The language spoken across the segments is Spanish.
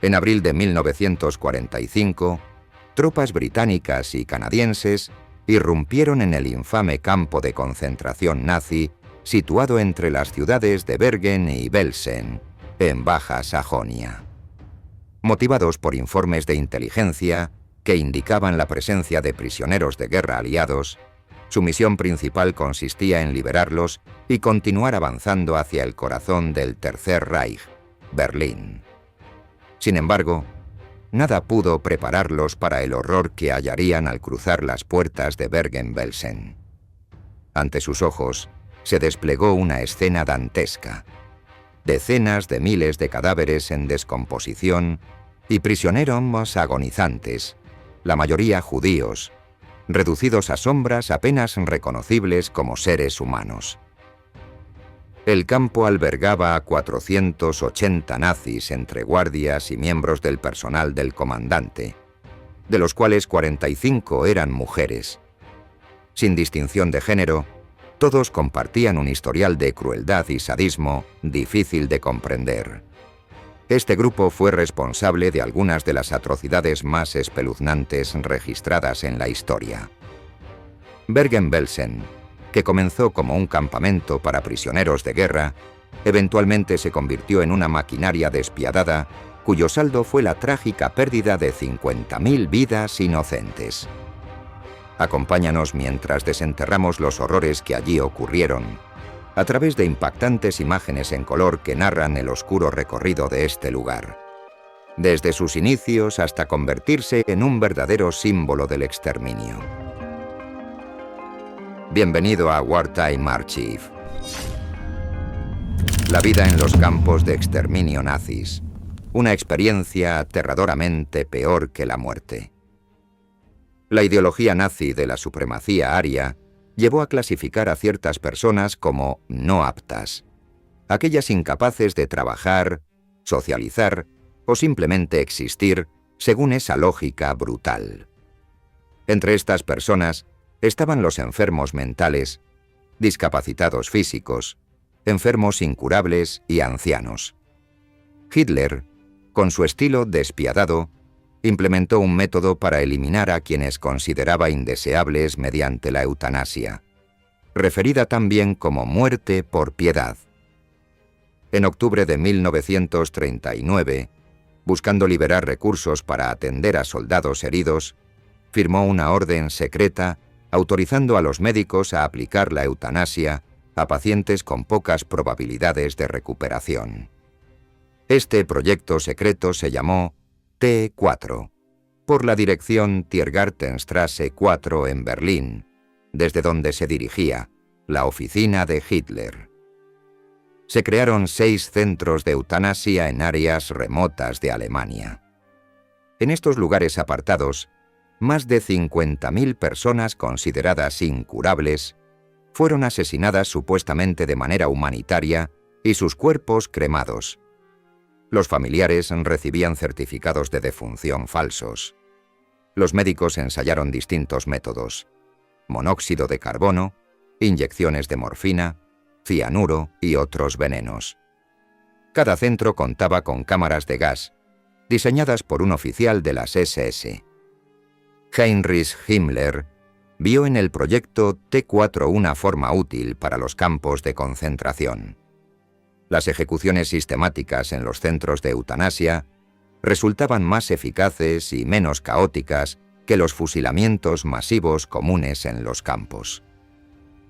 En abril de 1945, tropas británicas y canadienses irrumpieron en el infame campo de concentración nazi situado entre las ciudades de Bergen y Belsen, en Baja Sajonia. Motivados por informes de inteligencia que indicaban la presencia de prisioneros de guerra aliados, su misión principal consistía en liberarlos y continuar avanzando hacia el corazón del Tercer Reich, Berlín. Sin embargo, nada pudo prepararlos para el horror que hallarían al cruzar las puertas de Bergen-Belsen. Ante sus ojos se desplegó una escena dantesca. Decenas de miles de cadáveres en descomposición y prisioneros agonizantes, la mayoría judíos, reducidos a sombras apenas reconocibles como seres humanos. El campo albergaba a 480 nazis entre guardias y miembros del personal del comandante, de los cuales 45 eran mujeres. Sin distinción de género, todos compartían un historial de crueldad y sadismo difícil de comprender. Este grupo fue responsable de algunas de las atrocidades más espeluznantes registradas en la historia. Bergen-Belsen, que comenzó como un campamento para prisioneros de guerra, eventualmente se convirtió en una maquinaria despiadada cuyo saldo fue la trágica pérdida de 50.000 vidas inocentes. Acompáñanos mientras desenterramos los horrores que allí ocurrieron, a través de impactantes imágenes en color que narran el oscuro recorrido de este lugar, desde sus inicios hasta convertirse en un verdadero símbolo del exterminio. Bienvenido a Wartime Archive. La vida en los campos de exterminio nazis, una experiencia aterradoramente peor que la muerte. La ideología nazi de la supremacía aria llevó a clasificar a ciertas personas como no aptas, aquellas incapaces de trabajar, socializar o simplemente existir según esa lógica brutal. Entre estas personas estaban los enfermos mentales, discapacitados físicos, enfermos incurables y ancianos. Hitler, con su estilo despiadado, implementó un método para eliminar a quienes consideraba indeseables mediante la eutanasia, referida también como muerte por piedad. En octubre de 1939, buscando liberar recursos para atender a soldados heridos, firmó una orden secreta autorizando a los médicos a aplicar la eutanasia a pacientes con pocas probabilidades de recuperación. Este proyecto secreto se llamó T4, por la dirección Tiergartenstrasse 4 en Berlín, desde donde se dirigía la oficina de Hitler. Se crearon 6 centros de eutanasia en áreas remotas de Alemania. En estos lugares apartados, más de 50.000 personas consideradas incurables fueron asesinadas supuestamente de manera humanitaria y sus cuerpos cremados. Los familiares recibían certificados de defunción falsos. Los médicos ensayaron distintos métodos: monóxido de carbono, inyecciones de morfina, cianuro y otros venenos. Cada centro contaba con cámaras de gas, diseñadas por un oficial de las SS. Heinrich Himmler vio en el proyecto T4 una forma útil para los campos de concentración. Las ejecuciones sistemáticas en los centros de eutanasia resultaban más eficaces y menos caóticas que los fusilamientos masivos comunes en los campos.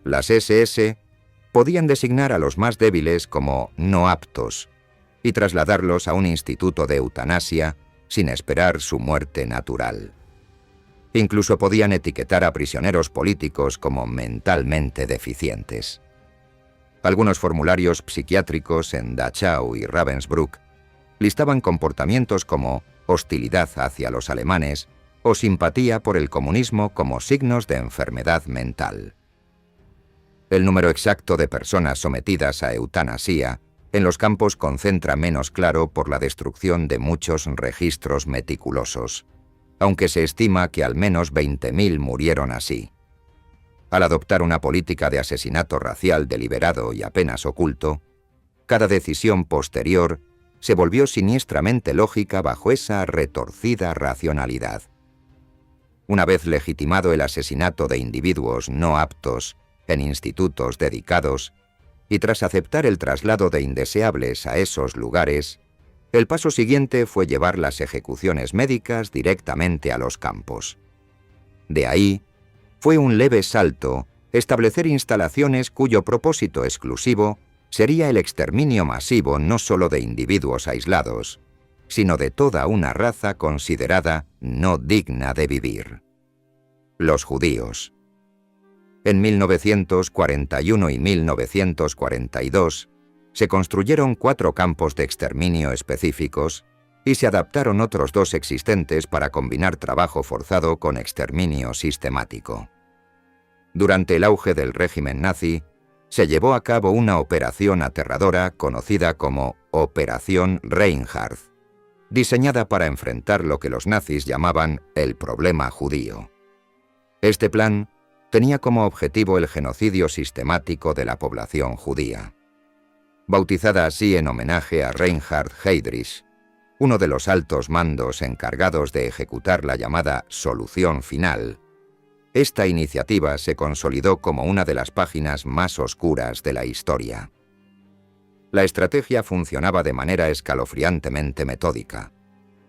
Las SS podían designar a los más débiles como no aptos y trasladarlos a un instituto de eutanasia sin esperar su muerte natural. Incluso podían etiquetar a prisioneros políticos como mentalmente deficientes. Algunos formularios psiquiátricos en Dachau y Ravensbrück listaban comportamientos como hostilidad hacia los alemanes o simpatía por el comunismo como signos de enfermedad mental. El número exacto de personas sometidas a eutanasia en los campos concentra menos claro por la destrucción de muchos registros meticulosos, aunque se estima que al menos 20.000 murieron así. Al adoptar una política de asesinato racial deliberado y apenas oculto, cada decisión posterior se volvió siniestramente lógica bajo esa retorcida racionalidad. Una vez legitimado el asesinato de individuos no aptos en institutos dedicados, y tras aceptar el traslado de indeseables a esos lugares, el paso siguiente fue llevar las ejecuciones médicas directamente a los campos. De ahí, fue un leve salto establecer instalaciones cuyo propósito exclusivo sería el exterminio masivo no solo de individuos aislados, sino de toda una raza considerada no digna de vivir. Los judíos. En 1941 y 1942 se construyeron 4 campos de exterminio específicos y se adaptaron otros 2 existentes para combinar trabajo forzado con exterminio sistemático. Durante el auge del régimen nazi, se llevó a cabo una operación aterradora conocida como Operación Reinhardt, diseñada para enfrentar lo que los nazis llamaban el problema judío. Este plan tenía como objetivo el genocidio sistemático de la población judía. Bautizada así en homenaje a Reinhard Heydrich, uno de los altos mandos encargados de ejecutar la llamada solución final, esta iniciativa se consolidó como una de las páginas más oscuras de la historia. La estrategia funcionaba de manera escalofriantemente metódica.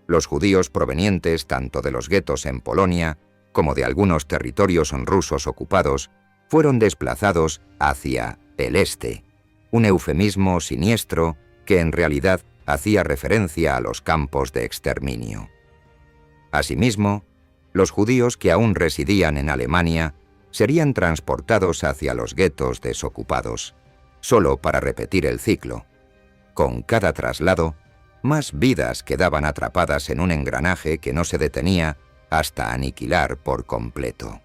Los judíos provenientes tanto de los guetos en Polonia como de algunos territorios rusos ocupados fueron desplazados hacia el este, un eufemismo siniestro que en realidad hacía referencia a los campos de exterminio. Asimismo, los judíos que aún residían en Alemania serían transportados hacia los guetos desocupados, solo para repetir el ciclo. Con cada traslado, más vidas quedaban atrapadas en un engranaje que no se detenía hasta aniquilar por completo.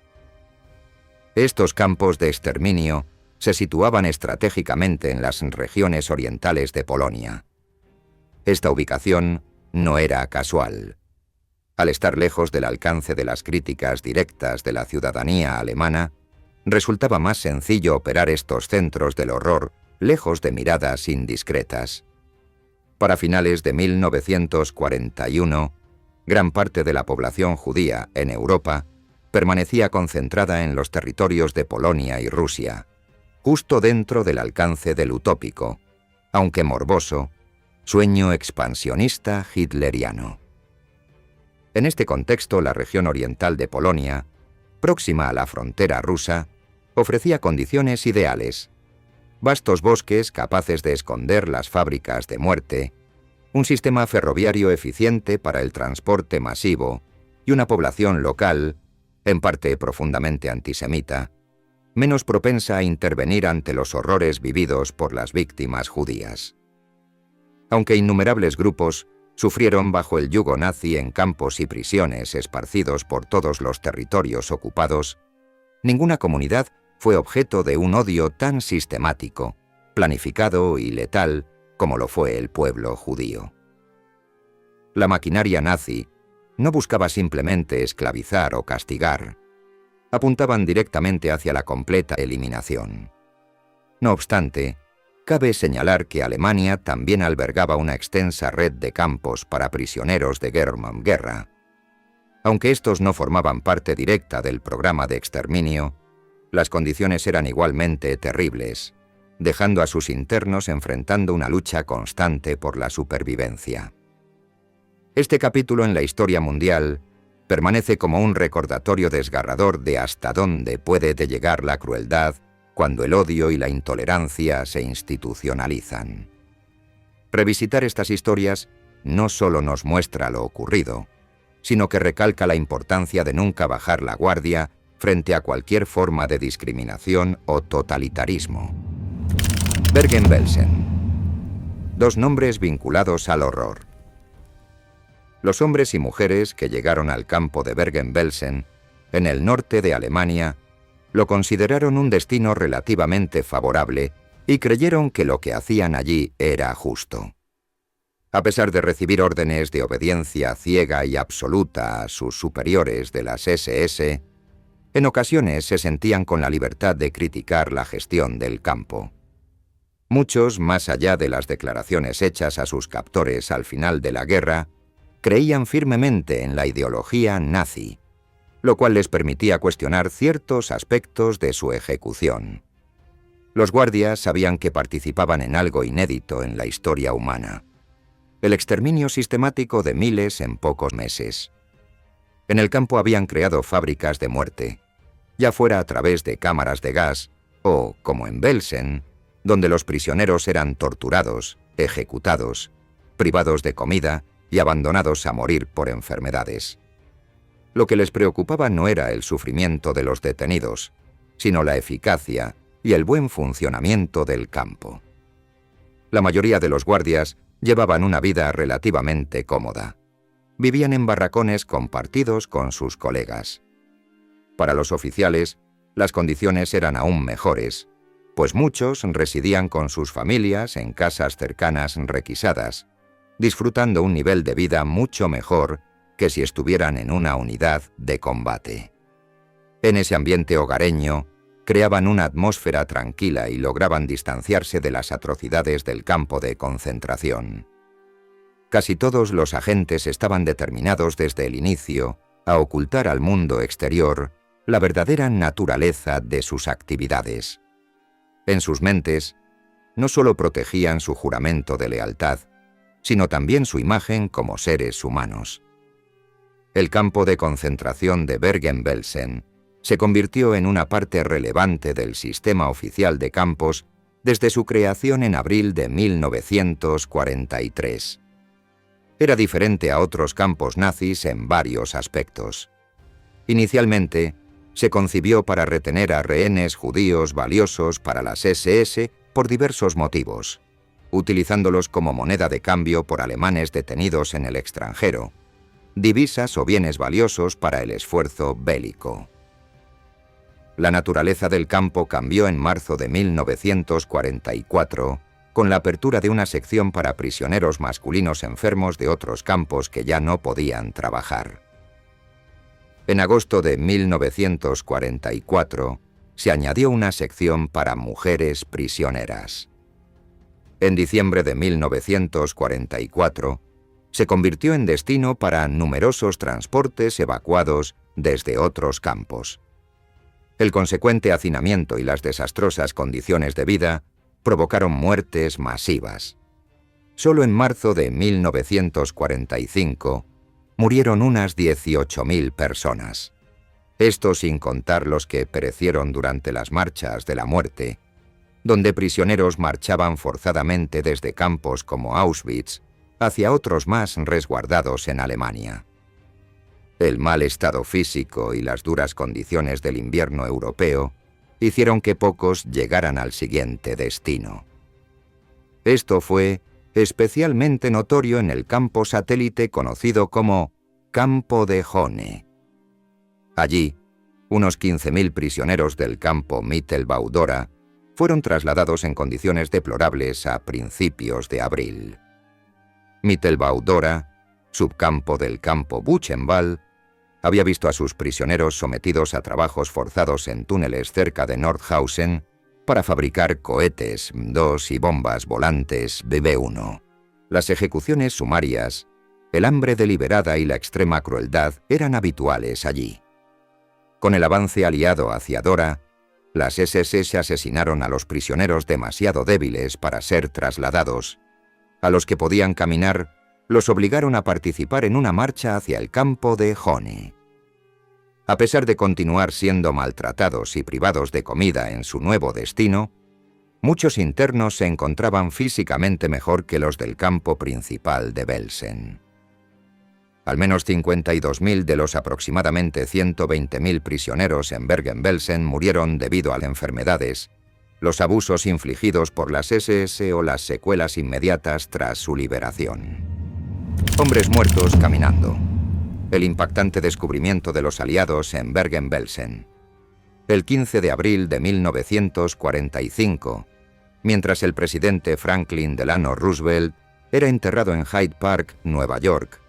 Estos campos de exterminio se situaban estratégicamente en las regiones orientales de Polonia. Esta ubicación no era casual. Al estar lejos del alcance de las críticas directas de la ciudadanía alemana, resultaba más sencillo operar estos centros del horror lejos de miradas indiscretas. Para finales de 1941, gran parte de la población judía en Europa permanecía concentrada en los territorios de Polonia y Rusia, justo dentro del alcance del utópico, aunque morboso, sueño expansionista hitleriano. En este contexto, la región oriental de Polonia, próxima a la frontera rusa, ofrecía condiciones ideales: vastos bosques capaces de esconder las fábricas de muerte, un sistema ferroviario eficiente para el transporte masivo y una población local, en parte profundamente antisemita, menos propensa a intervenir ante los horrores vividos por las víctimas judías. Aunque innumerables grupos sufrieron bajo el yugo nazi en campos y prisiones esparcidos por todos los territorios ocupados, ninguna comunidad fue objeto de un odio tan sistemático, planificado y letal como lo fue el pueblo judío. La maquinaria nazi no buscaba simplemente esclavizar o castigar, apuntaban directamente hacia la completa eliminación. No obstante, cabe señalar que Alemania también albergaba una extensa red de campos para prisioneros de guerra. Aunque estos no formaban parte directa del programa de exterminio, las condiciones eran igualmente terribles, dejando a sus internos enfrentando una lucha constante por la supervivencia. Este capítulo en la historia mundial permanece como un recordatorio desgarrador de hasta dónde puede llegar la crueldad cuando el odio y la intolerancia se institucionalizan. Revisitar estas historias no solo nos muestra lo ocurrido, sino que recalca la importancia de nunca bajar la guardia frente a cualquier forma de discriminación o totalitarismo. Bergen-Belsen. 2 nombres vinculados al horror. Los hombres y mujeres que llegaron al campo de Bergen-Belsen, en el norte de Alemania, lo consideraron un destino relativamente favorable y creyeron que lo que hacían allí era justo. A pesar de recibir órdenes de obediencia ciega y absoluta a sus superiores de las SS, en ocasiones se sentían con la libertad de criticar la gestión del campo. Muchos, más allá de las declaraciones hechas a sus captores al final de la guerra, creían firmemente en la ideología nazi, lo cual les permitía cuestionar ciertos aspectos de su ejecución. Los guardias sabían que participaban en algo inédito en la historia humana: el exterminio sistemático de miles en pocos meses. En el campo habían creado fábricas de muerte, ya fuera a través de cámaras de gas o, como en Belsen, donde los prisioneros eran torturados, ejecutados, privados de comida y abandonados a morir por enfermedades. Lo que les preocupaba no era el sufrimiento de los detenidos, sino la eficacia y el buen funcionamiento del campo. La mayoría de los guardias llevaban una vida relativamente cómoda. Vivían en barracones compartidos con sus colegas. Para los oficiales, las condiciones eran aún mejores, pues muchos residían con sus familias en casas cercanas requisadas, disfrutando un nivel de vida mucho mejor que si estuvieran en una unidad de combate. En ese ambiente hogareño, creaban una atmósfera tranquila y lograban distanciarse de las atrocidades del campo de concentración. Casi todos los agentes estaban determinados desde el inicio a ocultar al mundo exterior la verdadera naturaleza de sus actividades. En sus mentes, no solo protegían su juramento de lealtad, sino también su imagen como seres humanos. El campo de concentración de Bergen-Belsen se convirtió en una parte relevante del sistema oficial de campos desde su creación en abril de 1943. Era diferente a otros campos nazis en varios aspectos. Inicialmente, se concibió para retener a rehenes judíos valiosos para las SS por diversos motivos, utilizándolos como moneda de cambio por alemanes detenidos en el extranjero, divisas o bienes valiosos para el esfuerzo bélico. La naturaleza del campo cambió en marzo de 1944 con la apertura de una sección para prisioneros masculinos enfermos de otros campos que ya no podían trabajar. En agosto de 1944 se añadió una sección para mujeres prisioneras. En diciembre de 1944 se convirtió en destino para numerosos transportes evacuados desde otros campos. El consecuente hacinamiento y las desastrosas condiciones de vida provocaron muertes masivas. Solo en marzo de 1945 murieron unas 18.000 personas. Esto sin contar los que perecieron durante las marchas de la muerte, donde prisioneros marchaban forzadamente desde campos como Auschwitz hacia otros más resguardados en Alemania. El mal estado físico y las duras condiciones del invierno europeo hicieron que pocos llegaran al siguiente destino. Esto fue especialmente notorio en el campo satélite conocido como Campo de Jone. Allí, unos 15.000 prisioneros del campo Mittelbau-Dora fueron trasladados en condiciones deplorables a principios de abril. Mittelbau-Dora, subcampo del campo Buchenwald, había visto a sus prisioneros sometidos a trabajos forzados en túneles cerca de Nordhausen para fabricar cohetes M2 y bombas volantes BB-1. Las ejecuciones sumarias, el hambre deliberada y la extrema crueldad eran habituales allí. Con el avance aliado hacia Dora, las SS se asesinaron a los prisioneros demasiado débiles para ser trasladados. A los que podían caminar, los obligaron a participar en una marcha hacia el campo de Jone. A pesar de continuar siendo maltratados y privados de comida en su nuevo destino, muchos internos se encontraban físicamente mejor que los del campo principal de Belsen. Al menos 52.000 de los aproximadamente 120.000 prisioneros en Bergen-Belsen murieron debido a las enfermedades, los abusos infligidos por las SS o las secuelas inmediatas tras su liberación. Hombres muertos caminando. El impactante descubrimiento de los aliados en Bergen-Belsen. El 15 de abril de 1945, mientras el presidente Franklin Delano Roosevelt era enterrado en Hyde Park, Nueva York,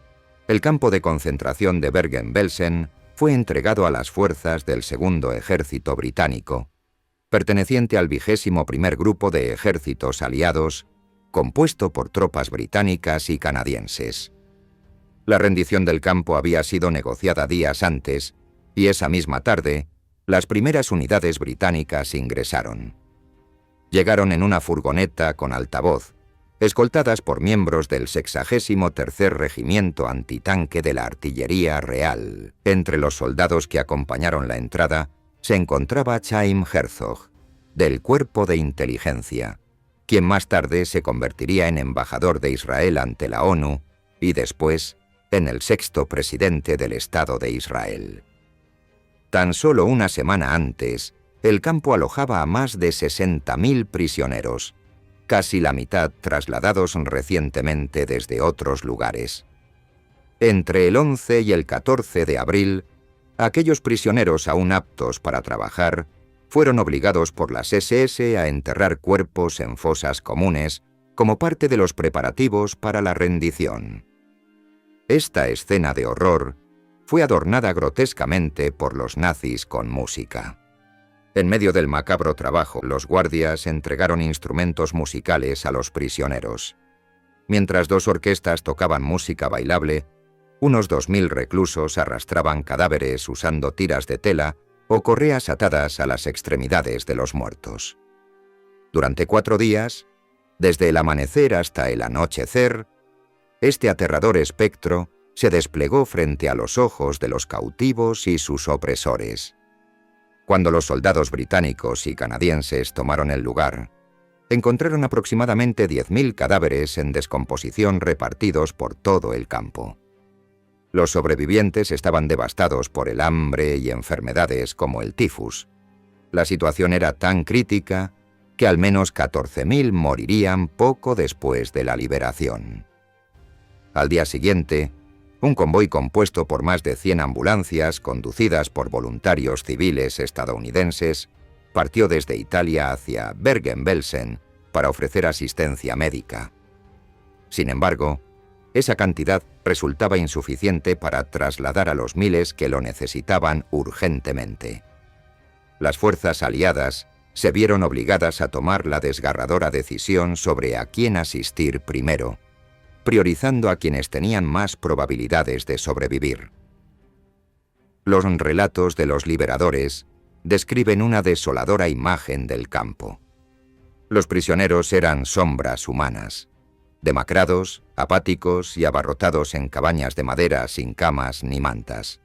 el campo de concentración de Bergen-Belsen fue entregado a las fuerzas del Segundo Ejército Británico, perteneciente al 21º Grupo de Ejércitos Aliados, compuesto por tropas británicas y canadienses. La rendición del campo había sido negociada días antes, y esa misma tarde, las primeras unidades británicas ingresaron. Llegaron en una furgoneta con altavoz, escoltadas por miembros del 63º Regimiento Antitanque de la Artillería Real. Entre los soldados que acompañaron la entrada se encontraba Chaim Herzog, del Cuerpo de Inteligencia, quien más tarde se convertiría en embajador de Israel ante la ONU y después en el 6º presidente del Estado de Israel. Tan solo una semana antes, el campo alojaba a más de 60.000 prisioneros, casi la mitad trasladados recientemente desde otros lugares. Entre el 11 y el 14 de abril, aquellos prisioneros aún aptos para trabajar fueron obligados por las SS a enterrar cuerpos en fosas comunes como parte de los preparativos para la rendición. Esta escena de horror fue adornada grotescamente por los nazis con música. En medio del macabro trabajo, los guardias entregaron instrumentos musicales a los prisioneros. Mientras dos orquestas tocaban música bailable, unos 2.000 reclusos arrastraban cadáveres usando tiras de tela o correas atadas a las extremidades de los muertos. Durante 4 días, desde el amanecer hasta el anochecer, este aterrador espectro se desplegó frente a los ojos de los cautivos y sus opresores. Cuando los soldados británicos y canadienses tomaron el lugar, encontraron aproximadamente 10.000 cadáveres en descomposición repartidos por todo el campo. Los sobrevivientes estaban devastados por el hambre y enfermedades como el tifus. La situación era tan crítica que al menos 14.000 morirían poco después de la liberación. Al día siguiente, un convoy compuesto por más de 100 ambulancias conducidas por voluntarios civiles estadounidenses partió desde Italia hacia Bergen-Belsen para ofrecer asistencia médica. Sin embargo, esa cantidad resultaba insuficiente para trasladar a los miles que lo necesitaban urgentemente. Las fuerzas aliadas se vieron obligadas a tomar la desgarradora decisión sobre a quién asistir primero, priorizando a quienes tenían más probabilidades de sobrevivir. Los relatos de los liberadores describen una desoladora imagen del campo. Los prisioneros eran sombras humanas, demacrados, apáticos y abarrotados en cabañas de madera sin camas ni mantas.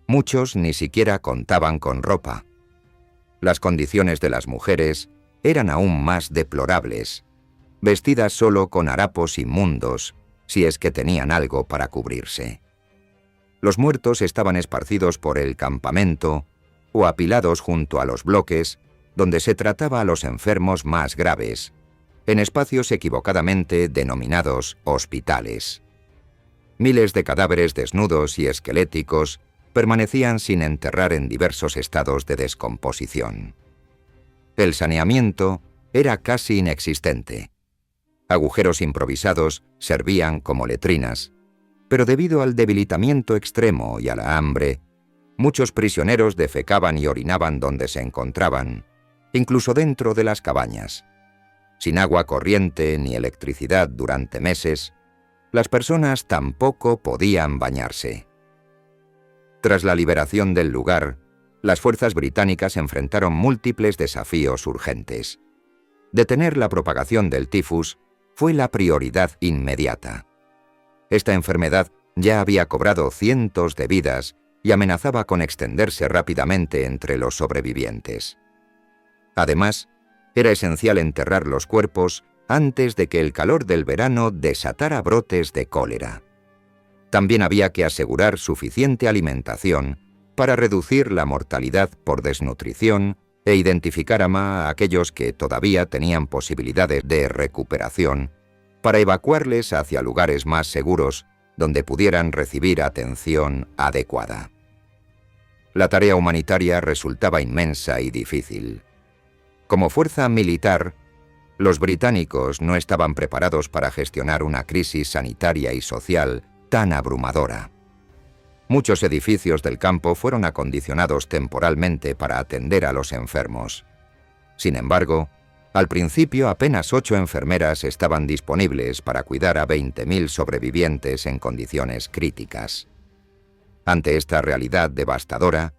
Muchos ni siquiera contaban con ropa. Las condiciones de las mujeres eran aún más deplorables, vestidas solo con harapos inmundos, si es que tenían algo para cubrirse. Los muertos estaban esparcidos por el campamento o apilados junto a los bloques donde se trataba a los enfermos más graves, en espacios equivocadamente denominados hospitales. Miles de cadáveres desnudos y esqueléticos permanecían sin enterrar en diversos estados de descomposición. El saneamiento era casi inexistente. Agujeros improvisados servían como letrinas, pero debido al debilitamiento extremo y a la hambre, muchos prisioneros defecaban y orinaban donde se encontraban, incluso dentro de las cabañas. Sin agua corriente ni electricidad durante meses, las personas tampoco podían bañarse. Tras la liberación del lugar, las fuerzas británicas enfrentaron múltiples desafíos urgentes. Detener la propagación del tifus fue la prioridad inmediata. Esta enfermedad ya había cobrado cientos de vidas y amenazaba con extenderse rápidamente entre los sobrevivientes. Además, era esencial enterrar los cuerpos antes de que el calor del verano desatara brotes de cólera. También había que asegurar suficiente alimentación para reducir la mortalidad por desnutrición e identificar a aquellos que todavía tenían posibilidades de recuperación para evacuarles hacia lugares más seguros donde pudieran recibir atención adecuada. La tarea humanitaria resultaba inmensa y difícil. Como fuerza militar, los británicos no estaban preparados para gestionar una crisis sanitaria y social tan abrumadora. Muchos edificios del campo fueron acondicionados temporalmente para atender a los enfermos. Sin embargo, al principio apenas 8 enfermeras estaban disponibles para cuidar a 20.000 sobrevivientes en condiciones críticas. Ante esta realidad devastadora,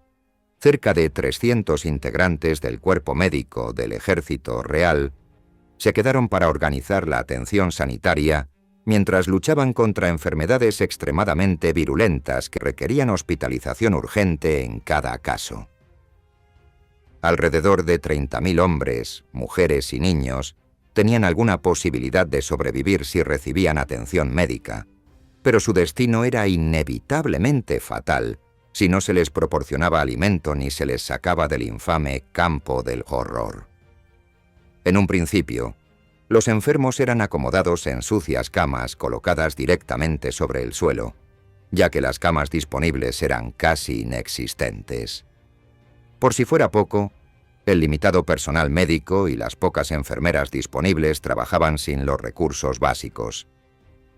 cerca de 300 integrantes del cuerpo médico del Ejército Real se quedaron para organizar la atención sanitaria mientras luchaban contra enfermedades extremadamente virulentas que requerían hospitalización urgente en cada caso. Alrededor de 30.000 hombres, mujeres y niños tenían alguna posibilidad de sobrevivir si recibían atención médica, pero su destino era inevitablemente fatal si no se les proporcionaba alimento ni se les sacaba del infame campo del horror. En un principio, los enfermos eran acomodados en sucias camas colocadas directamente sobre el suelo, ya que las camas disponibles eran casi inexistentes. Por si fuera poco, el limitado personal médico y las pocas enfermeras disponibles trabajaban sin los recursos básicos.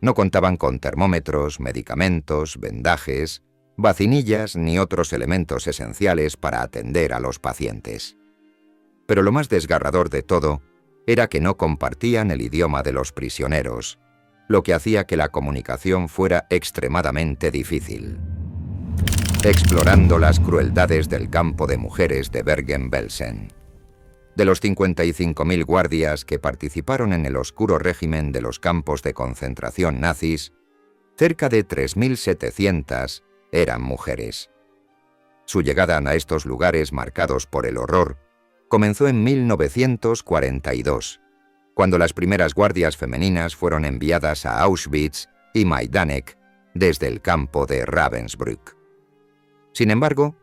No contaban con termómetros, medicamentos, vendajes, vacinillas ni otros elementos esenciales para atender a los pacientes. Pero lo más desgarrador de todo era que no compartían el idioma de los prisioneros, lo que hacía que la comunicación fuera extremadamente difícil. Explorando las crueldades del campo de mujeres de Bergen-Belsen. De los 55.000 guardias que participaron en el oscuro régimen de los campos de concentración nazis, cerca de 3.700 eran mujeres. Su llegada a estos lugares marcados por el horror comenzó en 1942, cuando las primeras guardias femeninas fueron enviadas a Auschwitz y Majdanek desde el campo de Ravensbrück. Sin embargo,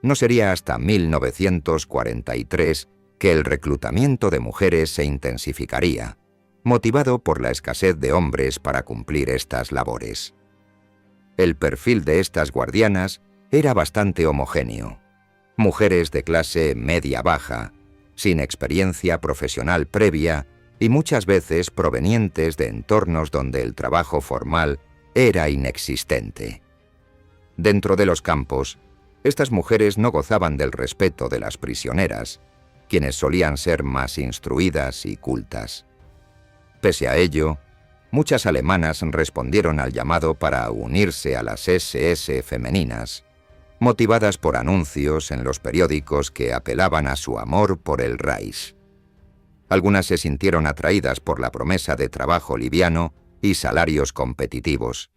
no sería hasta 1943 que el reclutamiento de mujeres se intensificaría, motivado por la escasez de hombres para cumplir estas labores. El perfil de estas guardianas era bastante homogéneo. Mujeres de clase media-baja, sin experiencia profesional previa y muchas veces provenientes de entornos donde el trabajo formal era inexistente. Dentro de los campos, estas mujeres no gozaban del respeto de las prisioneras, quienes solían ser más instruidas y cultas. Pese a ello, muchas alemanas respondieron al llamado para unirse a las SS femeninas, motivadas por anuncios en los periódicos que apelaban a su amor por el Reich. Algunas se sintieron atraídas por la promesa de trabajo liviano y salarios competitivos,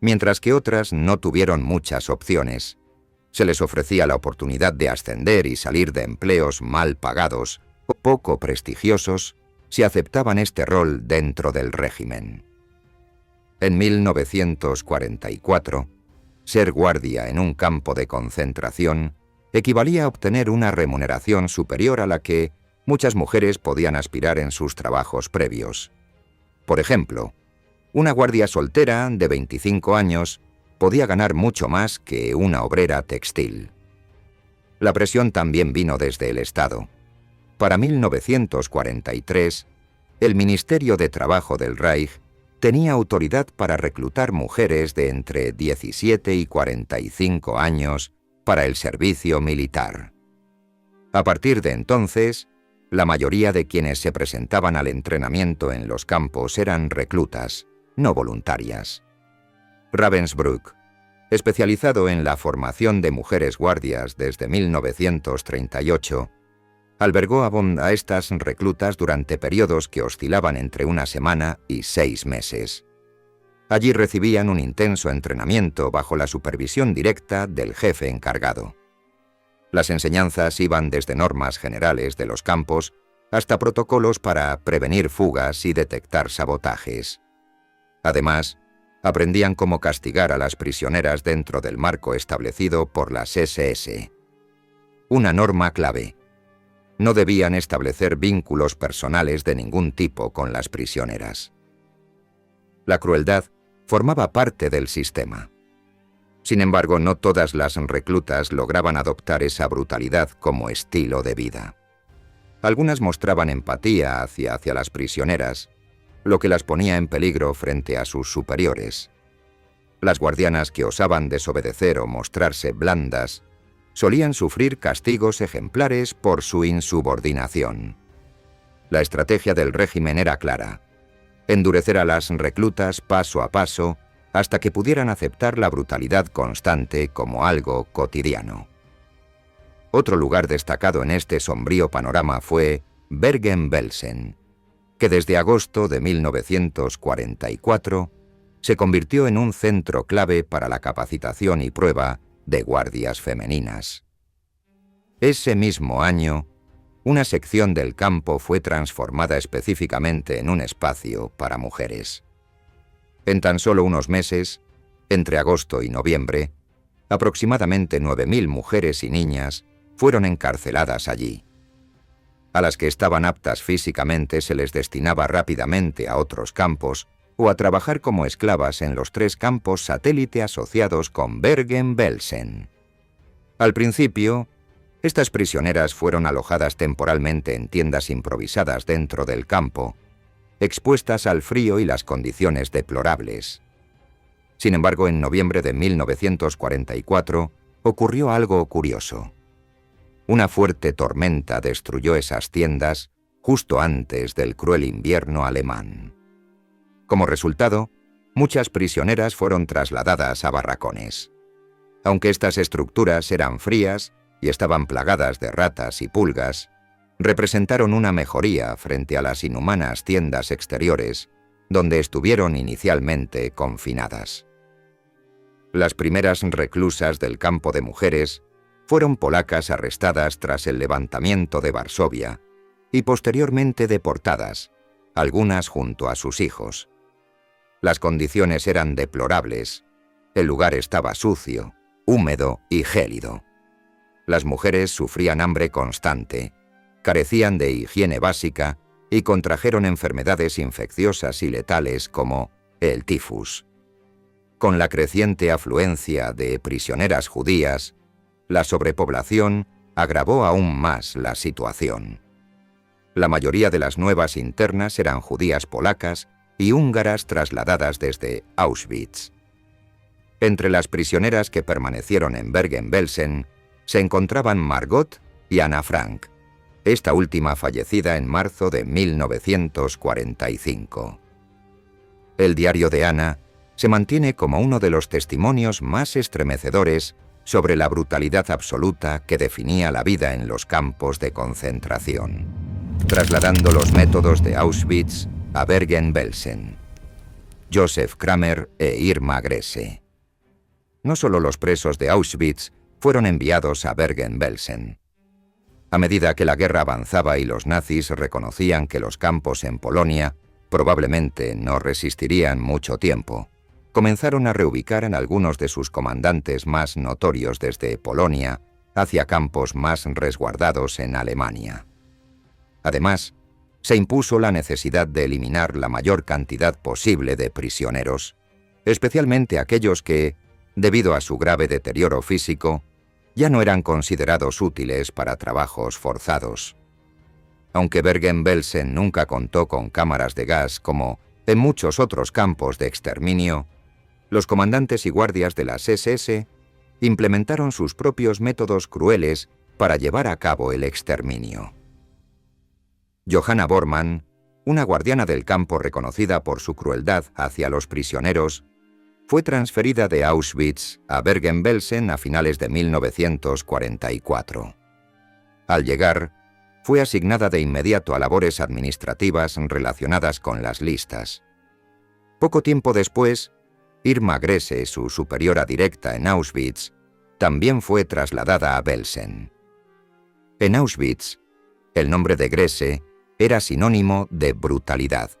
mientras que otras no tuvieron muchas opciones. Se les ofrecía la oportunidad de ascender y salir de empleos mal pagados o poco prestigiosos si aceptaban este rol dentro del régimen. En 1944, ser guardia en un campo de concentración equivalía a obtener una remuneración superior a la que muchas mujeres podían aspirar en sus trabajos previos. Por ejemplo, una guardia soltera de 25 años podía ganar mucho más que una obrera textil. La presión también vino desde el Estado. Para 1943, el Ministerio de Trabajo del Reich tenía autoridad para reclutar mujeres de entre 17 y 45 años para el servicio militar. A partir de entonces, la mayoría de quienes se presentaban al entrenamiento en los campos eran reclutas, no voluntarias. Ravensbrück, especializado en la formación de mujeres guardias desde 1938, albergó a estas reclutas durante periodos que oscilaban entre una semana y 6 meses. Allí recibían un intenso entrenamiento bajo la supervisión directa del jefe encargado. Las enseñanzas iban desde normas generales de los campos hasta protocolos para prevenir fugas y detectar sabotajes. Además, aprendían cómo castigar a las prisioneras dentro del marco establecido por las SS. Una norma clave: no debían establecer vínculos personales de ningún tipo con las prisioneras. La crueldad formaba parte del sistema. Sin embargo, no todas las reclutas lograban adoptar esa brutalidad como estilo de vida. Algunas mostraban empatía hacia las prisioneras, lo que las ponía en peligro frente a sus superiores. Las guardianas que osaban desobedecer o mostrarse blandas solían sufrir castigos ejemplares por su insubordinación. La estrategia del régimen era clara: endurecer a las reclutas paso a paso hasta que pudieran aceptar la brutalidad constante como algo cotidiano. Otro lugar destacado en este sombrío panorama fue Bergen-Belsen, que desde agosto de 1944 se convirtió en un centro clave para la capacitación y prueba de guardias femeninas. Ese mismo año, una sección del campo fue transformada específicamente en un espacio para mujeres. En tan solo unos meses, entre agosto y noviembre, aproximadamente 9.000 mujeres y niñas fueron encarceladas allí. A las que estaban aptas físicamente se les destinaba rápidamente a otros campos o a trabajar como esclavas en los 3 campos satélite asociados con Bergen-Belsen. Al principio, estas prisioneras fueron alojadas temporalmente en tiendas improvisadas dentro del campo, expuestas al frío y las condiciones deplorables. Sin embargo, en noviembre de 1944 ocurrió algo curioso. Una fuerte tormenta destruyó esas tiendas justo antes del cruel invierno alemán. Como resultado, muchas prisioneras fueron trasladadas a barracones. Aunque estas estructuras eran frías y estaban plagadas de ratas y pulgas, representaron una mejoría frente a las inhumanas tiendas exteriores donde estuvieron inicialmente confinadas. Las primeras reclusas del campo de mujeres fueron polacas arrestadas tras el levantamiento de Varsovia y posteriormente deportadas, algunas junto a sus hijos. Las condiciones eran deplorables, el lugar estaba sucio, húmedo y gélido. Las mujeres sufrían hambre constante, carecían de higiene básica y contrajeron enfermedades infecciosas y letales como el tifus. Con la creciente afluencia de prisioneras judías, la sobrepoblación agravó aún más la situación. La mayoría de las nuevas internas eran judías polacas y húngaras trasladadas desde Auschwitz. Entre las prisioneras que permanecieron en Bergen-Belsen se encontraban Margot y Anna Frank, esta última fallecida en marzo de 1945. El diario de Anna se mantiene como uno de los testimonios más estremecedores sobre la brutalidad absoluta que definía la vida en los campos de concentración, trasladando los métodos de Auschwitz a Bergen-Belsen. Joseph Kramer e Irma Grese. No solo los presos de Auschwitz fueron enviados a Bergen-Belsen. A medida que la guerra avanzaba y los nazis reconocían que los campos en Polonia probablemente no resistirían mucho tiempo, comenzaron a reubicar en algunos de sus comandantes más notorios desde Polonia hacia campos más resguardados en Alemania. Además, se impuso la necesidad de eliminar la mayor cantidad posible de prisioneros, especialmente aquellos que, debido a su grave deterioro físico, ya no eran considerados útiles para trabajos forzados. Aunque Bergen-Belsen nunca contó con cámaras de gas como en muchos otros campos de exterminio, los comandantes y guardias de las SS implementaron sus propios métodos crueles para llevar a cabo el exterminio. Johanna Bormann, una guardiana del campo reconocida por su crueldad hacia los prisioneros, fue transferida de Auschwitz a Bergen-Belsen a finales de 1944. Al llegar, fue asignada de inmediato a labores administrativas relacionadas con las listas. Poco tiempo después, Irma Grese, su superiora directa en Auschwitz, también fue trasladada a Belsen. En Auschwitz, el nombre de Grese era sinónimo de brutalidad.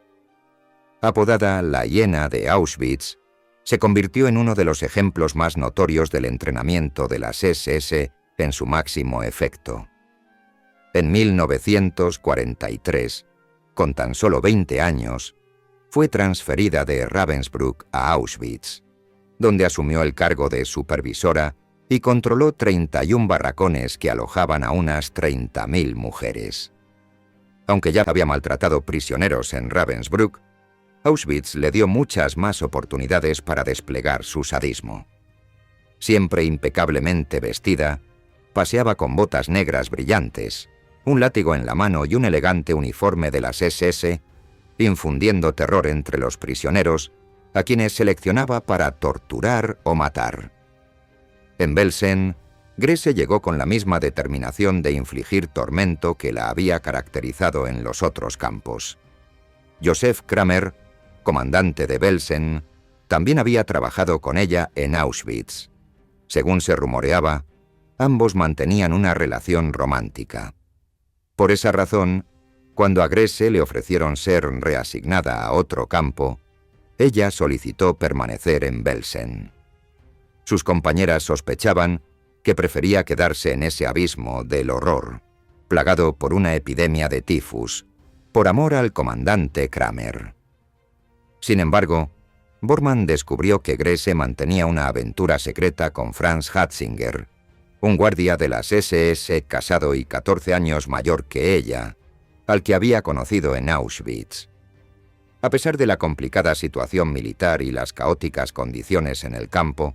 Apodada la hiena de Auschwitz, se convirtió en uno de los ejemplos más notorios del entrenamiento de las SS en su máximo efecto. En 1943, con tan solo 20 años, fue transferida de Ravensbrück a Auschwitz, donde asumió el cargo de supervisora y controló 31 barracones que alojaban a unas 30.000 mujeres. Aunque ya había maltratado prisioneros en Ravensbrück, Auschwitz le dio muchas más oportunidades para desplegar su sadismo. Siempre impecablemente vestida, paseaba con botas negras brillantes, un látigo en la mano y un elegante uniforme de las SS, infundiendo terror entre los prisioneros, a quienes seleccionaba para torturar o matar. En Belsen, Grese llegó con la misma determinación de infligir tormento que la había caracterizado en los otros campos. Josef Kramer, comandante de Belsen, también había trabajado con ella en Auschwitz. Según se rumoreaba, ambos mantenían una relación romántica. Por esa razón, cuando a Grese le ofrecieron ser reasignada a otro campo, ella solicitó permanecer en Belsen. Sus compañeras sospechaban que prefería quedarse en ese abismo del horror, plagado por una epidemia de tifus, por amor al comandante Kramer. Sin embargo, Bormann descubrió que Grese mantenía una aventura secreta con Franz Hatzinger, un guardia de las SS casado y 14 años mayor que ella, al que había conocido en Auschwitz. A pesar de la complicada situación militar y las caóticas condiciones en el campo,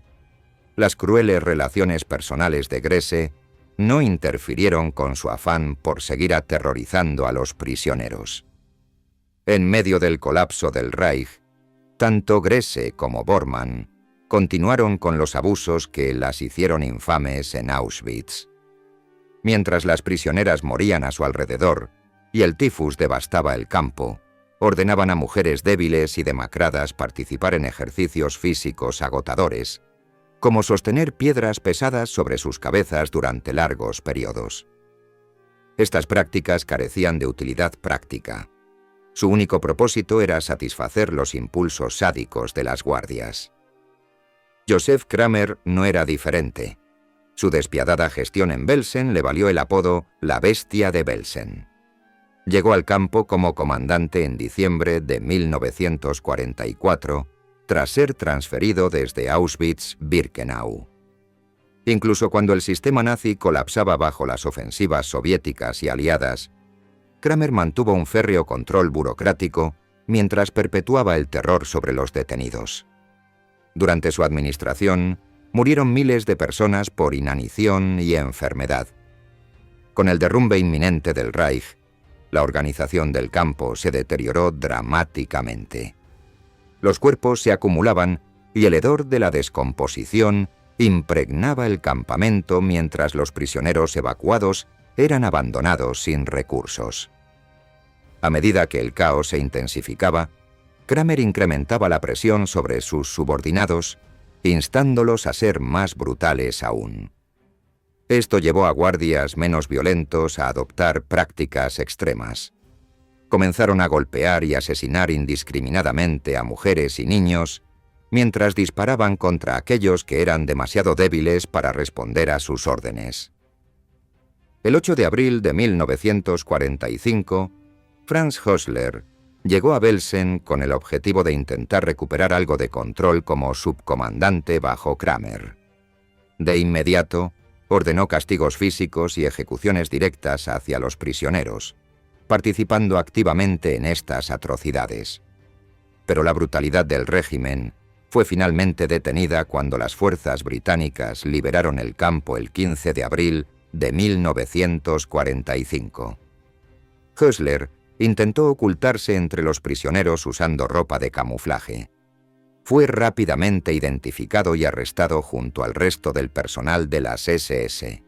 las crueles relaciones personales de Grese no interfirieron con su afán por seguir aterrorizando a los prisioneros. En medio del colapso del Reich, tanto Grese como Bormann continuaron con los abusos que las hicieron infames en Auschwitz. Mientras las prisioneras morían a su alrededor y el tifus devastaba el campo, ordenaban a mujeres débiles y demacradas participar en ejercicios físicos agotadores, como sostener piedras pesadas sobre sus cabezas durante largos periodos. Estas prácticas carecían de utilidad práctica. Su único propósito era satisfacer los impulsos sádicos de las guardias. Josef Kramer no era diferente. Su despiadada gestión en Belsen le valió el apodo «La Bestia de Belsen». Llegó al campo como comandante en diciembre de 1944, tras ser transferido desde Auschwitz-Birkenau. Incluso cuando el sistema nazi colapsaba bajo las ofensivas soviéticas y aliadas, Kramer mantuvo un férreo control burocrático mientras perpetuaba el terror sobre los detenidos. Durante su administración, murieron miles de personas por inanición y enfermedad. Con el derrumbe inminente del Reich, la organización del campo se deterioró dramáticamente. Los cuerpos se acumulaban y el hedor de la descomposición impregnaba el campamento mientras los prisioneros evacuados eran abandonados sin recursos. A medida que el caos se intensificaba, Kramer incrementaba la presión sobre sus subordinados, instándolos a ser más brutales aún. Esto llevó a guardias menos violentos a adoptar prácticas extremas. Comenzaron a golpear y asesinar indiscriminadamente a mujeres y niños, mientras disparaban contra aquellos que eran demasiado débiles para responder a sus órdenes. El 8 de abril de 1945, Franz Hössler llegó a Belsen con el objetivo de intentar recuperar algo de control como subcomandante bajo Kramer. De inmediato, ordenó castigos físicos y ejecuciones directas hacia los prisioneros, participando activamente en estas atrocidades. Pero la brutalidad del régimen fue finalmente detenida cuando las fuerzas británicas liberaron el campo el 15 de abril de 1945. Hössler intentó ocultarse entre los prisioneros usando ropa de camuflaje. Fue rápidamente identificado y arrestado junto al resto del personal de las SS.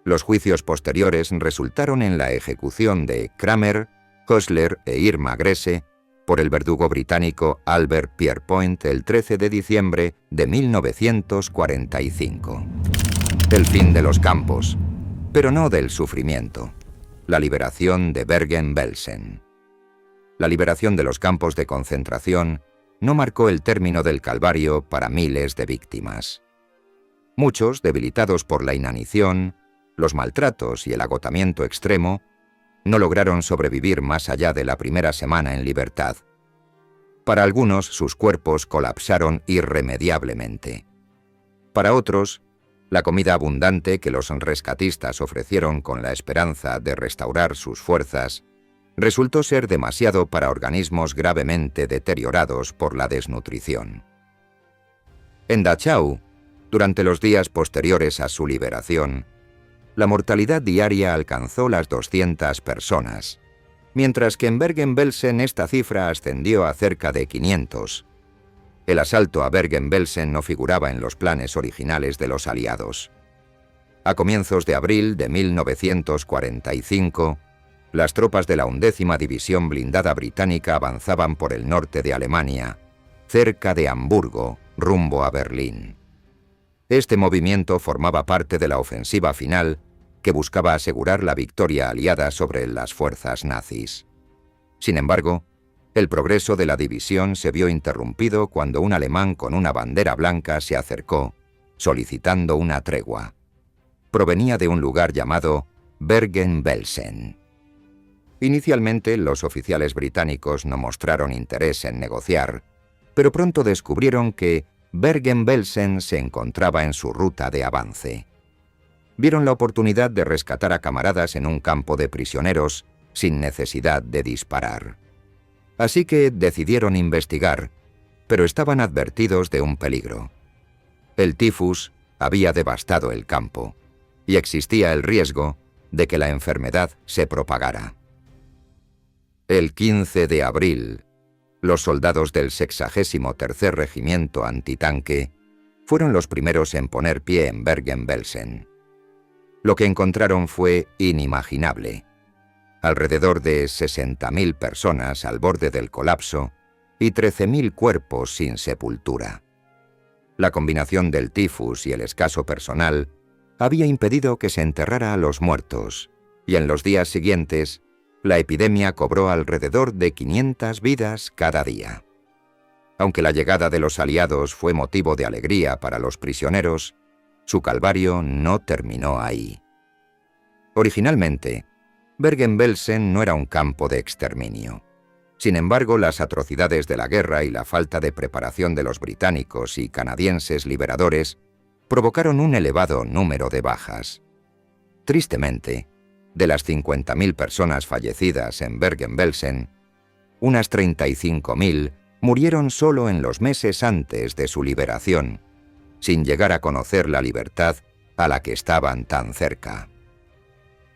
Los juicios posteriores resultaron en la ejecución de Kramer, Hössler e Irma Grese por el verdugo británico Albert Pierrepoint el 13 de diciembre de 1945. El fin de los campos, pero no del sufrimiento. La liberación de Bergen-Belsen. La liberación de los campos de concentración no marcó el término del calvario para miles de víctimas. Muchos, debilitados por la inanición, los maltratos y el agotamiento extremo, no lograron sobrevivir más allá de la primera semana en libertad. Para algunos, sus cuerpos colapsaron irremediablemente. Para otros, la comida abundante que los rescatistas ofrecieron con la esperanza de restaurar sus fuerzas resultó ser demasiado para organismos gravemente deteriorados por la desnutrición. En Dachau, durante los días posteriores a su liberación, La mortalidad diaria alcanzó las 200 personas, mientras que en Bergen-Belsen esta cifra ascendió a cerca de 500. El asalto a Bergen-Belsen no figuraba en los planes originales de los aliados. A comienzos de abril de 1945, las tropas de la 11ª División Blindada Británica avanzaban por el norte de Alemania, cerca de Hamburgo, rumbo a Berlín. Este movimiento formaba parte de la ofensiva final que buscaba asegurar la victoria aliada sobre las fuerzas nazis. Sin embargo, el progreso de la división se vio interrumpido cuando un alemán con una bandera blanca se acercó, solicitando una tregua. Provenía de un lugar llamado Bergen-Belsen. Inicialmente, los oficiales británicos no mostraron interés en negociar, pero pronto descubrieron que Bergen-Belsen se encontraba en su ruta de avance. Vieron la oportunidad de rescatar a camaradas en un campo de prisioneros sin necesidad de disparar. Así que decidieron investigar, pero estaban advertidos de un peligro. El tifus había devastado el campo y existía el riesgo de que la enfermedad se propagara. El 15 de abril, los soldados del 63º Regimiento Antitanque fueron los primeros en poner pie en Bergen-Belsen. Lo que encontraron fue inimaginable. Alrededor de 60.000 personas al borde del colapso y 13.000 cuerpos sin sepultura. La combinación del tifus y el escaso personal había impedido que se enterrara a los muertos, y en los días siguientes, la epidemia cobró alrededor de 500 vidas cada día. Aunque la llegada de los aliados fue motivo de alegría para los prisioneros, su calvario no terminó ahí. Originalmente, Bergen-Belsen no era un campo de exterminio. Sin embargo, las atrocidades de la guerra y la falta de preparación de los británicos y canadienses liberadores provocaron un elevado número de bajas. Tristemente, de las 50.000 personas fallecidas en Bergen-Belsen, unas 35.000 murieron solo en los meses antes de su liberación, sin llegar a conocer la libertad a la que estaban tan cerca.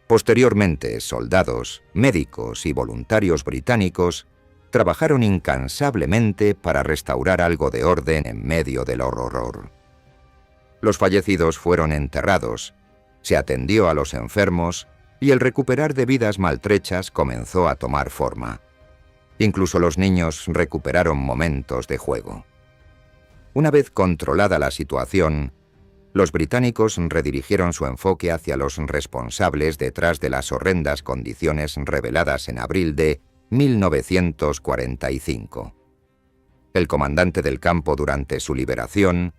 Posteriormente, soldados, médicos y voluntarios británicos trabajaron incansablemente para restaurar algo de orden en medio del horror. Los fallecidos fueron enterrados, se atendió a los enfermos y el recuperar de vidas maltrechas comenzó a tomar forma. Incluso los niños recuperaron momentos de juego. Una vez controlada la situación, los británicos redirigieron su enfoque hacia los responsables detrás de las horrendas condiciones reveladas en abril de 1945. El comandante del campo durante su liberación,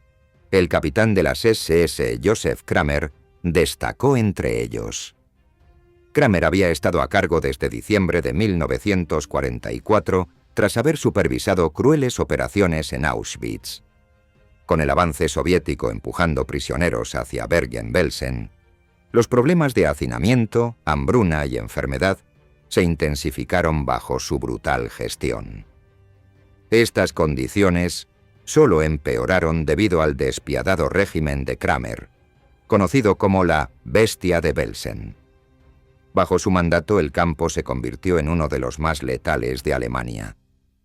el capitán de las SS Joseph Kramer, destacó entre ellos. Kramer había estado a cargo desde diciembre de 1944 tras haber supervisado crueles operaciones en Auschwitz. Con el avance soviético empujando prisioneros hacia Bergen-Belsen, los problemas de hacinamiento, hambruna y enfermedad se intensificaron bajo su brutal gestión. Estas condiciones solo empeoraron debido al despiadado régimen de Kramer, conocido como la Bestia de Belsen. Bajo su mandato, el campo se convirtió en uno de los más letales de Alemania,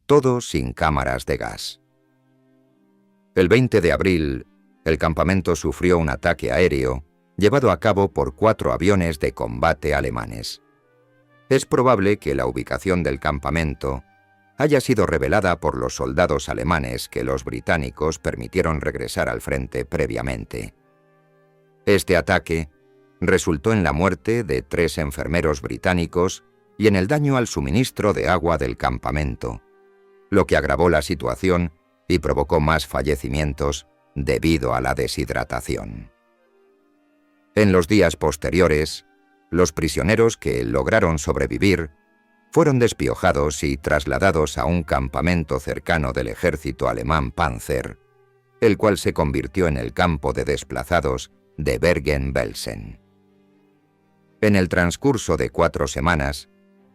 todo sin cámaras de gas. El 20 de abril, el campamento sufrió un ataque aéreo llevado a cabo por 4 aviones de combate alemanes. Es probable que la ubicación del campamento haya sido revelada por los soldados alemanes que los británicos permitieron regresar al frente previamente. Este ataque resultó en la muerte de 3 enfermeros británicos y en el daño al suministro de agua del campamento, lo que agravó la situación y provocó más fallecimientos debido a la deshidratación. En los días posteriores, los prisioneros que lograron sobrevivir fueron despiojados y trasladados a un campamento cercano del ejército alemán Panzer, el cual se convirtió en el campo de desplazados de Bergen-Belsen. En el transcurso de 4 semanas,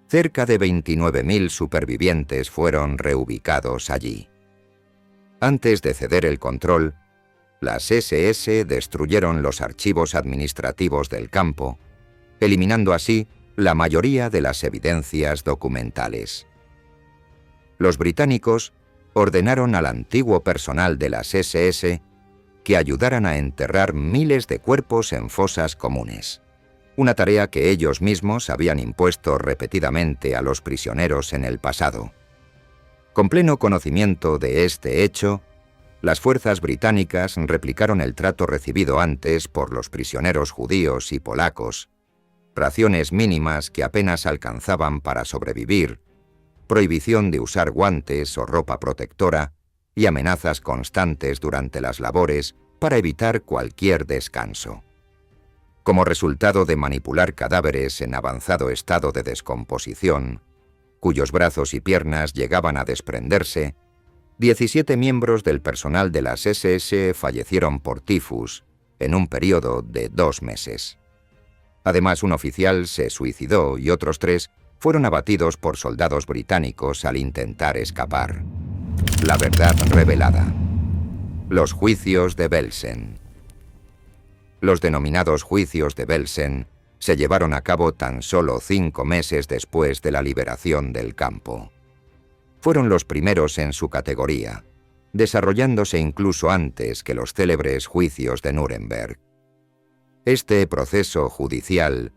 cerca de 29.000 supervivientes fueron reubicados allí. Antes de ceder el control, las SS destruyeron los archivos administrativos del campo, eliminando así la mayoría de las evidencias documentales. Los británicos ordenaron al antiguo personal de las SS que ayudaran a enterrar miles de cuerpos en fosas comunes, una tarea que ellos mismos habían impuesto repetidamente a los prisioneros en el pasado. Con pleno conocimiento de este hecho, las fuerzas británicas replicaron el trato recibido antes por los prisioneros judíos y polacos: raciones mínimas que apenas alcanzaban para sobrevivir, prohibición de usar guantes o ropa protectora y amenazas constantes durante las labores para evitar cualquier descanso. Como resultado de manipular cadáveres en avanzado estado de descomposición, cuyos brazos y piernas llegaban a desprenderse, 17 miembros del personal de las SS fallecieron por tifus en un periodo de 2 meses. Además, un oficial se suicidó y otros 3 fueron abatidos por soldados británicos al intentar escapar. La verdad revelada. Los juicios de Belsen. Los denominados juicios de Belsen se llevaron a cabo tan solo 5 meses después de la liberación del campo. Fueron los primeros en su categoría, desarrollándose incluso antes que los célebres juicios de Nuremberg. Este proceso judicial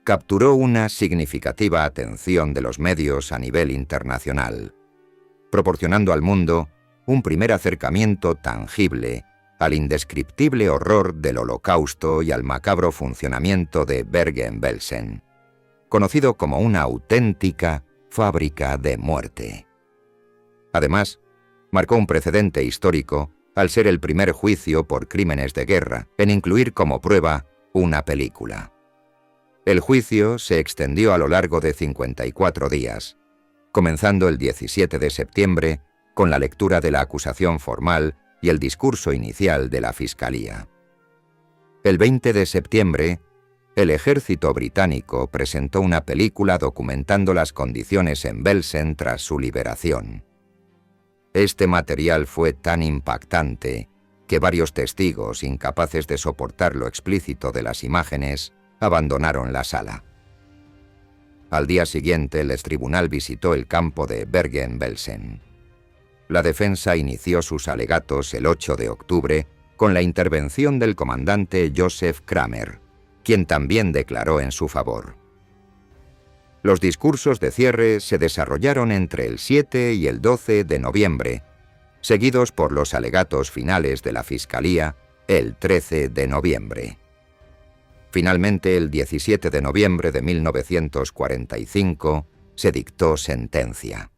capturó una significativa atención de los medios a nivel internacional, proporcionando al mundo un primer acercamiento tangible al indescriptible horror del Holocausto y al macabro funcionamiento de Bergen-Belsen, conocido como una auténtica fábrica de muerte. Además, marcó un precedente histórico al ser el primer juicio por crímenes de guerra en incluir como prueba una película. El juicio se extendió a lo largo de 54 días, comenzando el 17 de septiembre con la lectura de la acusación formal y el discurso inicial de la Fiscalía. El 20 de septiembre, el ejército británico presentó una película documentando las condiciones en Belsen tras su liberación. Este material fue tan impactante que varios testigos, incapaces de soportar lo explícito de las imágenes, abandonaron la sala. Al día siguiente, el tribunal visitó el campo de Bergen-Belsen. La defensa inició sus alegatos el 8 de octubre con la intervención del comandante Joseph Kramer, quien también declaró en su favor. Los discursos de cierre se desarrollaron entre el 7 y el 12 de noviembre, seguidos por los alegatos finales de la Fiscalía el 13 de noviembre. Finalmente, el 17 de noviembre de 1945, se dictó sentencia.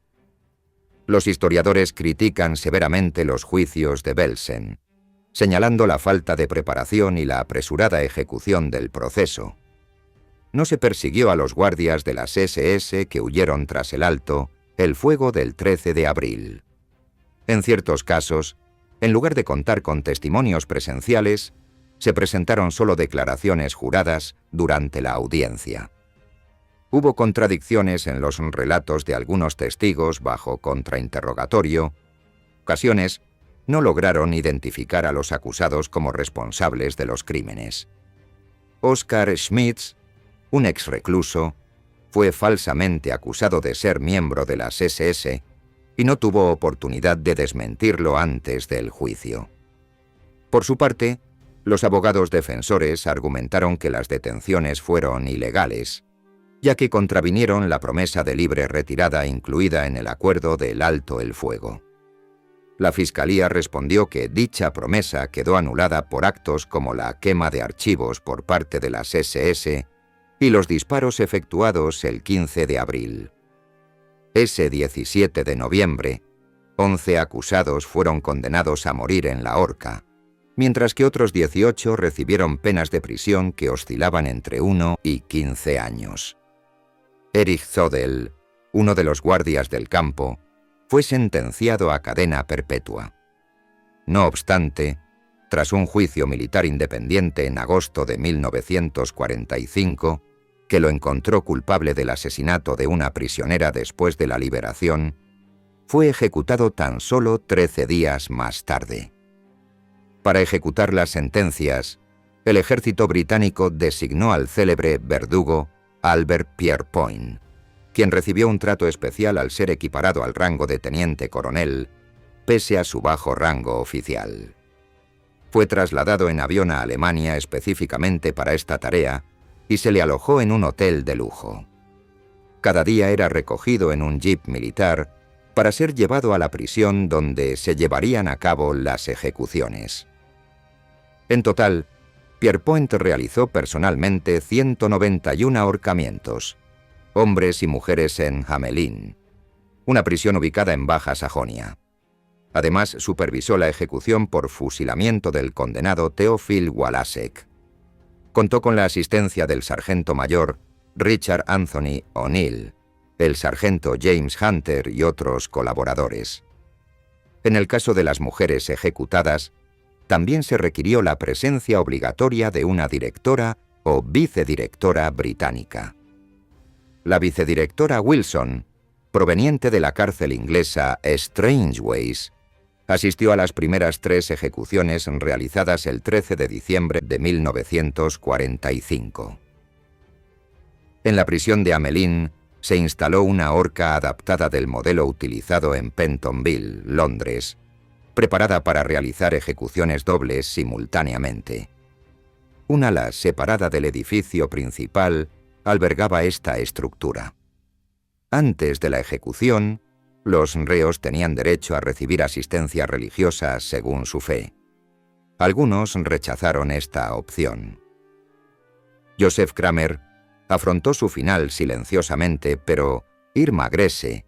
Los historiadores critican severamente los juicios de Belsen, señalando la falta de preparación y la apresurada ejecución del proceso. No se persiguió a los guardias de las SS que huyeron tras el alto el fuego del 13 de abril. En ciertos casos, en lugar de contar con testimonios presenciales, se presentaron solo declaraciones juradas durante la audiencia. Hubo contradicciones en los relatos de algunos testigos bajo contrainterrogatorio. Ocasiones no lograron identificar a los acusados como responsables de los crímenes. Oskar Schmitz, un exrecluso, fue falsamente acusado de ser miembro de las SS y no tuvo oportunidad de desmentirlo antes del juicio. Por su parte, los abogados defensores argumentaron que las detenciones fueron ilegales, ya que contravinieron la promesa de libre retirada incluida en el acuerdo del alto el fuego. La Fiscalía respondió que dicha promesa quedó anulada por actos como la quema de archivos por parte de las SS y los disparos efectuados el 15 de abril. Ese 17 de noviembre, 11 acusados fueron condenados a morir en la horca, mientras que otros 18 recibieron penas de prisión que oscilaban entre 1 y 15 años. Erich Zodel, uno de los guardias del campo, fue sentenciado a cadena perpetua. No obstante, tras un juicio militar independiente en agosto de 1945, que lo encontró culpable del asesinato de una prisionera después de la liberación, fue ejecutado tan solo 13 días más tarde. Para ejecutar las sentencias, el ejército británico designó al célebre verdugo Albert Pierrepoint, quien recibió un trato especial al ser equiparado al rango de teniente coronel, pese a su bajo rango oficial. Fue trasladado en avión a Alemania específicamente para esta tarea y se le alojó en un hotel de lujo. Cada día era recogido en un jeep militar para ser llevado a la prisión donde se llevarían a cabo las ejecuciones. En total, Pierrepoint realizó personalmente 191 ahorcamientos, hombres y mujeres en Hamelin, una prisión ubicada en Baja Sajonia. Además, supervisó la ejecución por fusilamiento del condenado Theophil Walasek. Contó con la asistencia del sargento mayor Richard Anthony O'Neill, el sargento James Hunter y otros colaboradores. En el caso de las mujeres ejecutadas, también se requirió la presencia obligatoria de una directora o vicedirectora británica. La vicedirectora Wilson, proveniente de la cárcel inglesa Strangeways, asistió a las primeras 3 ejecuciones realizadas el 13 de diciembre de 1945. En la prisión de Hamelin se instaló una horca adaptada del modelo utilizado en Pentonville, Londres, preparada para realizar ejecuciones dobles simultáneamente. Un ala separada del edificio principal albergaba esta estructura. Antes de la ejecución, los reos tenían derecho a recibir asistencia religiosa según su fe. Algunos rechazaron esta opción. Joseph Kramer afrontó su final silenciosamente, pero Irma Grese,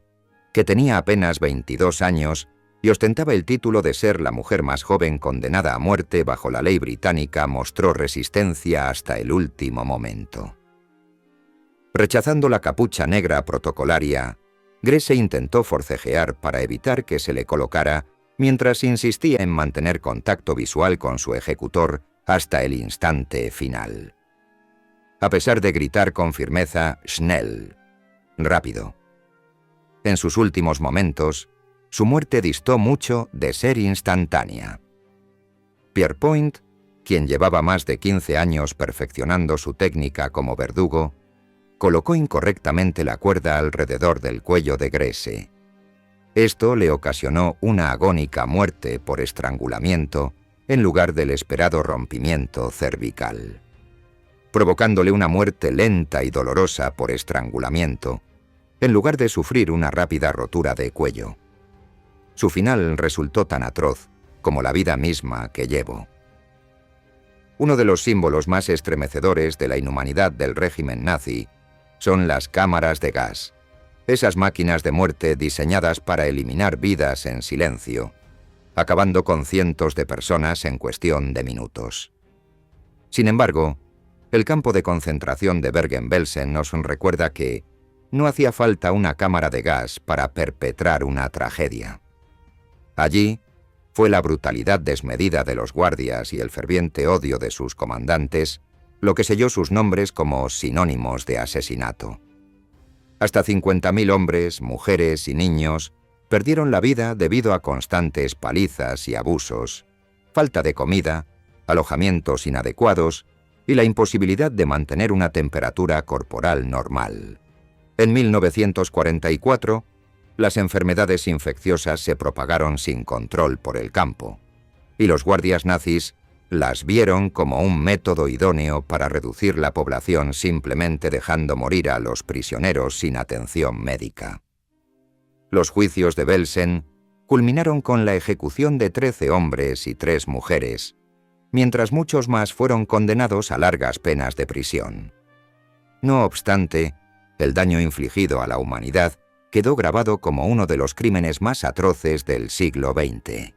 que tenía apenas 22 años y ostentaba el título de ser la mujer más joven condenada a muerte bajo la ley británica, mostró resistencia hasta el último momento. Rechazando la capucha negra protocolaria, Grese intentó forcejear para evitar que se le colocara mientras insistía en mantener contacto visual con su ejecutor hasta el instante final. A pesar de gritar con firmeza «Schnell», rápido. En sus últimos momentos, su muerte distó mucho de ser instantánea. Pierrepoint, quien llevaba más de 15 años perfeccionando su técnica como verdugo, colocó incorrectamente la cuerda alrededor del cuello de Grese. Esto le ocasionó una agónica muerte por estrangulamiento en lugar del esperado rompimiento cervical, provocándole una muerte lenta y dolorosa por estrangulamiento, en lugar de sufrir una rápida rotura de cuello. Su final resultó tan atroz como la vida misma que llevo. Uno de los símbolos más estremecedores de la inhumanidad del régimen nazi son las cámaras de gas, esas máquinas de muerte diseñadas para eliminar vidas en silencio, acabando con cientos de personas en cuestión de minutos. Sin embargo, el campo de concentración de Bergen-Belsen nos recuerda que no hacía falta una cámara de gas para perpetrar una tragedia. Allí fue la brutalidad desmedida de los guardias y el ferviente odio de sus comandantes lo que selló sus nombres como sinónimos de asesinato. Hasta 50.000 hombres, mujeres y niños perdieron la vida debido a constantes palizas y abusos, falta de comida, alojamientos inadecuados y la imposibilidad de mantener una temperatura corporal normal. En 1944, las enfermedades infecciosas se propagaron sin control por el campo, y los guardias nazis las vieron como un método idóneo para reducir la población simplemente dejando morir a los prisioneros sin atención médica. Los juicios de Belsen culminaron con la ejecución de 13 hombres y 3 mujeres, mientras muchos más fueron condenados a largas penas de prisión. No obstante, el daño infligido a la humanidad quedó grabado como uno de los crímenes más atroces del siglo XX.